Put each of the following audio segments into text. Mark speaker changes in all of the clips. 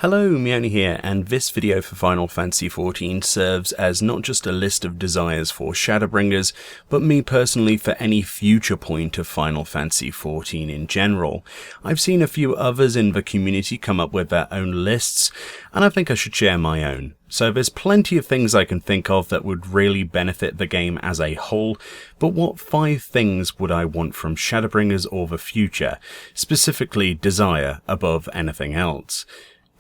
Speaker 1: Hello, Meoni here, and this video for Final Fantasy XIV serves as not just a list of desires for Shadowbringers, but me personally for any future point of Final Fantasy XIV in general. I've seen a few others in the community come up with their own lists, and I think I should share my own. So there's plenty of things I can think of that would really benefit the game as a whole, but what 5 things would I want from Shadowbringers or the future, specifically desire above anything else?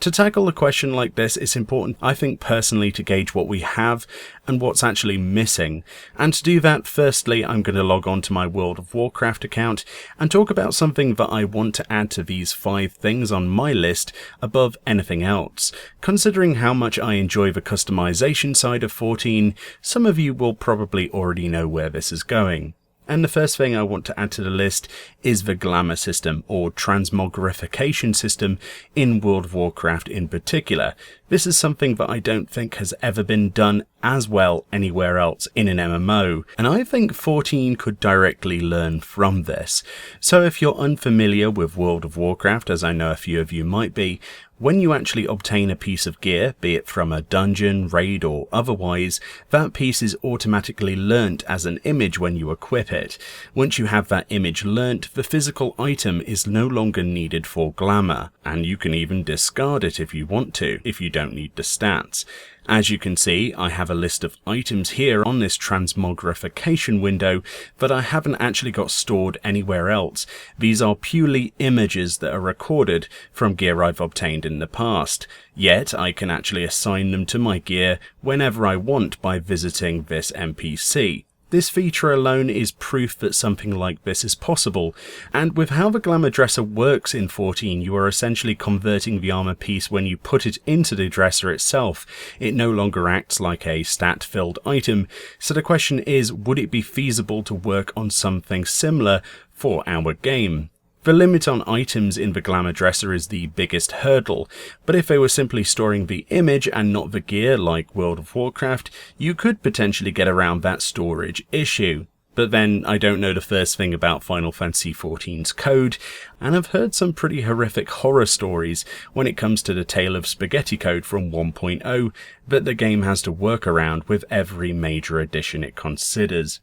Speaker 1: To tackle a question like this, it's important, I think personally, to gauge what we have and what's actually missing. And to do that, firstly, I'm going to log on to my World of Warcraft account and talk about something that I want to add to these 5 things on my list above anything else. Considering how much I enjoy the customization side of 14, some of you will probably already know where this is going. And the first thing I want to add to the list is the glamour system, or transmogrification system, in World of Warcraft in particular. This is something that I don't think has ever been done as well anywhere else in an MMO, and I think 14 could directly learn from this. So if you're unfamiliar with World of Warcraft, as I know a few of you might be, when you actually obtain a piece of gear, be it from a dungeon, raid or otherwise, that piece is automatically learnt as an image when you equip it. Once you have that image learnt, the physical item is no longer needed for glamour, and you can even discard it if you want to, if you don't need the stats. As you can see, I have a list of items here on this transmogrification window that I haven't actually got stored anywhere else. These are purely images that are recorded from gear I've obtained in the past. Yet I can actually assign them to my gear whenever I want by visiting this NPC. This feature alone is proof that something like this is possible, and with how the Glamour Dresser works in 14, you are essentially converting the armor piece when you put it into the dresser itself. It no longer acts like a stat-filled item, so the question is, would it be feasible to work on something similar for our game? The limit on items in the Glamour Dresser is the biggest hurdle, but if they were simply storing the image and not the gear like World of Warcraft, you could potentially get around that storage issue. But then I don't know the first thing about Final Fantasy XIV's code, and I've heard some pretty horrific horror stories when it comes to the Tale of Spaghetti code from 1.0 that the game has to work around with every major addition it considers.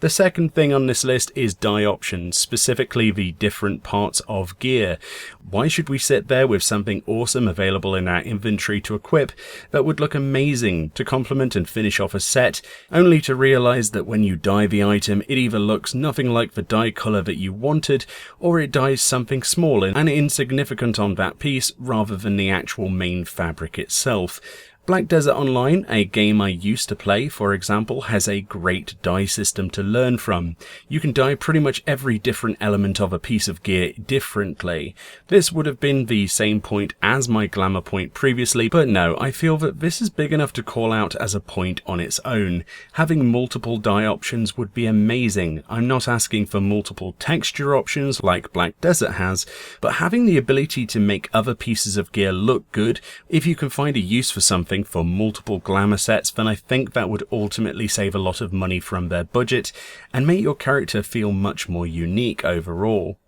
Speaker 1: The second thing on this list is dye options, specifically the different parts of gear. Why should we sit there with something awesome available in our inventory to equip that would look amazing to complement and finish off a set, only to realize that when you dye the item it either looks nothing like the dye color that you wanted, or it dyes something small and insignificant on that piece rather than the actual main fabric itself. Black Desert Online, a game I used to play, for example, has a great dye system to learn from. You can dye pretty much every different element of a piece of gear differently. This would have been the same point as my glamour point previously, but no, I feel that this is big enough to call out as a point on its own. Having multiple dye options would be amazing. I'm not asking for multiple texture options like Black Desert has, but having the ability to make other pieces of gear look good, if you can find a use for something for multiple glamour sets, then I think that would ultimately save a lot of money from their budget and make your character feel much more unique overall.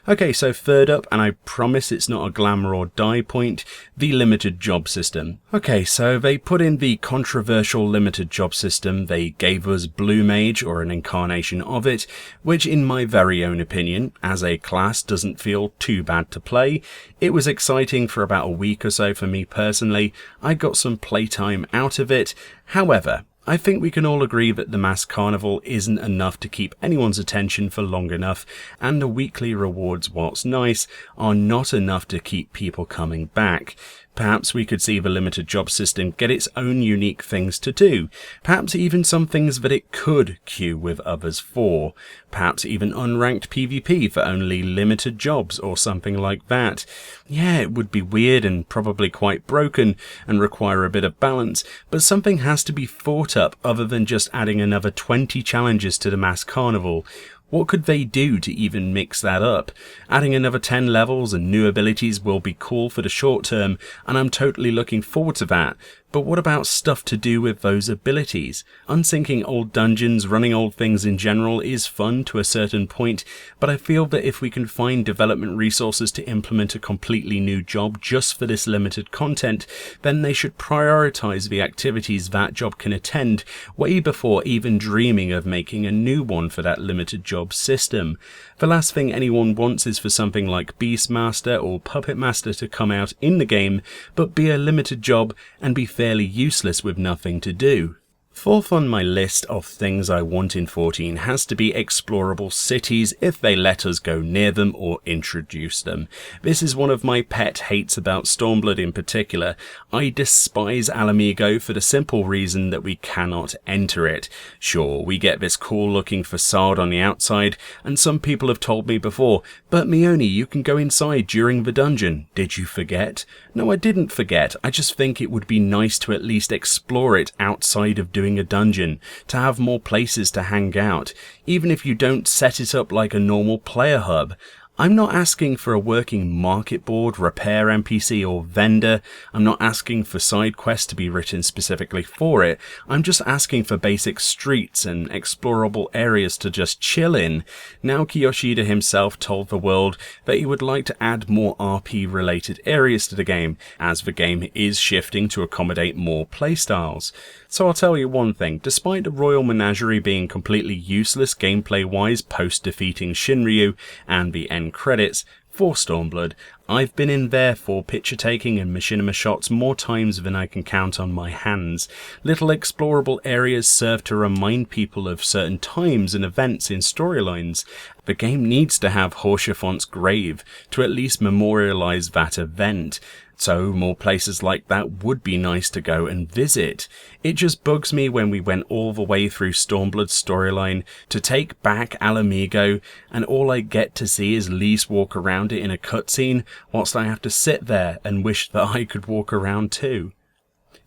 Speaker 1: Okay, so third up, and I promise it's not a glamour or dye point, the limited job system. Okay, so they put in the controversial limited job system. They gave us Blue Mage, or an incarnation of it, which in my very own opinion, as a class, doesn't feel too bad to play. It was exciting for about a week or so for me personally. I got some playtime out of it. However, I think we can all agree that the Masked Carnival isn't enough to keep anyone's attention for long enough, and the weekly rewards, whilst nice, are not enough to keep people coming back. Perhaps we could see the limited job system get its own unique things to do. Perhaps even some things that it could queue with others for. Perhaps even unranked PvP for only limited jobs or something like that. Yeah, it would be weird and probably quite broken and require a bit of balance, but something has to be thought up other than just adding another 20 challenges to the Masked Carnival. What could they do to even mix that up? Adding another 10 levels and new abilities will be cool for the short term, and I'm totally looking forward to that. But what about stuff to do with those abilities? Unsinking old dungeons, running old things in general is fun to a certain point, but I feel that if we can find development resources to implement a completely new job just for this limited content, then they should prioritize the activities that job can attend way before even dreaming of making a new one for that limited job system. The last thing anyone wants is for something like Beastmaster or Puppet Master to come out in the game, but be a limited job and be fairly useless with nothing to do. Fourth on my list of things I want in 14 has to be explorable cities if they let us go near them or introduce them. This is one of my pet hates about Stormblood in particular. I despise Ala Mhigo for the simple reason that we cannot enter it. Sure, we get this cool looking facade on the outside, and some people have told me before, but Mioni, you can go inside during the dungeon. Did you forget? No, I didn't forget. I just think it would be nice to at least explore it outside of doing a dungeon, to have more places to hang out, even if you don't set it up like a normal player hub. I'm not asking for a working market board, repair NPC or vendor. I'm not asking for side quests to be written specifically for it. I'm just asking for basic streets and explorable areas to just chill in. Naoki Yoshida himself told the world that he would like to add more RP related areas to the game, as the game is shifting to accommodate more playstyles. So I'll tell you one thing, despite the Royal Menagerie being completely useless gameplay wise post defeating Shinryu and the end credits for Stormblood, I've been in there for picture taking and machinima shots more times than I can count on my hands. Little explorable areas serve to remind people of certain times and events in storylines. The game needs to have Haurchefont's grave to at least memorialize that event. So more places like that would be nice to go and visit. It just bugs me when we went all the way through Stormblood's storyline to take back Ala Mhigo, and all I get to see is Lys walk around it in a cutscene, whilst I have to sit there and wish that I could walk around too.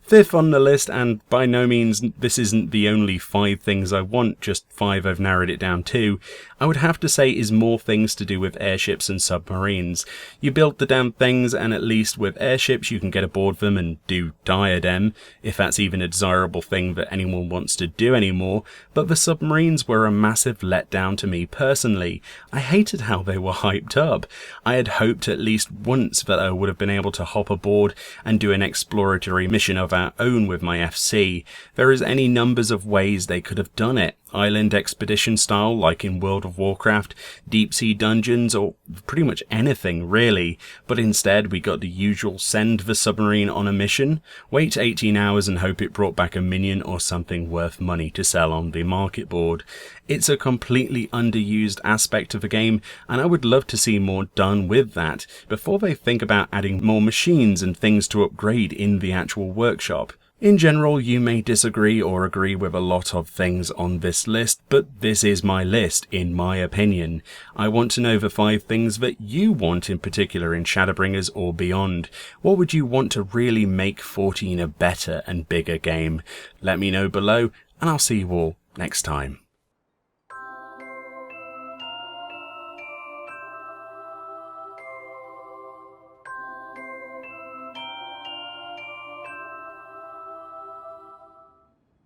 Speaker 1: Fifth on the list, and by no means this isn't the only 5 things I want, just 5 I've narrowed it down to, I would have to say is more things to do with airships and submarines. You build the damn things, and at least with airships you can get aboard them and do Diadem, if that's even a desirable thing that anyone wants to do anymore, but the submarines were a massive letdown to me personally. I hated how they were hyped up. I had hoped at least once that I would have been able to hop aboard and do an exploratory mission of our own with my FC. There is any numbers of ways they could have done it. Island expedition style like in World of Warcraft, deep sea dungeons, or pretty much anything really, but instead we got the usual send the submarine on a mission, wait 18 hours and hope it brought back a minion or something worth money to sell on the market board. It's a completely underused aspect of the game, and I would love to see more done with that before they think about adding more machines and things to upgrade in the actual workshop. In general, you may disagree or agree with a lot of things on this list, but this is my list, in my opinion. I want to know the 5 things that you want in particular in Shadowbringers or beyond. What would you want to really make 14 a better and bigger game? Let me know below, and I'll see you all next time.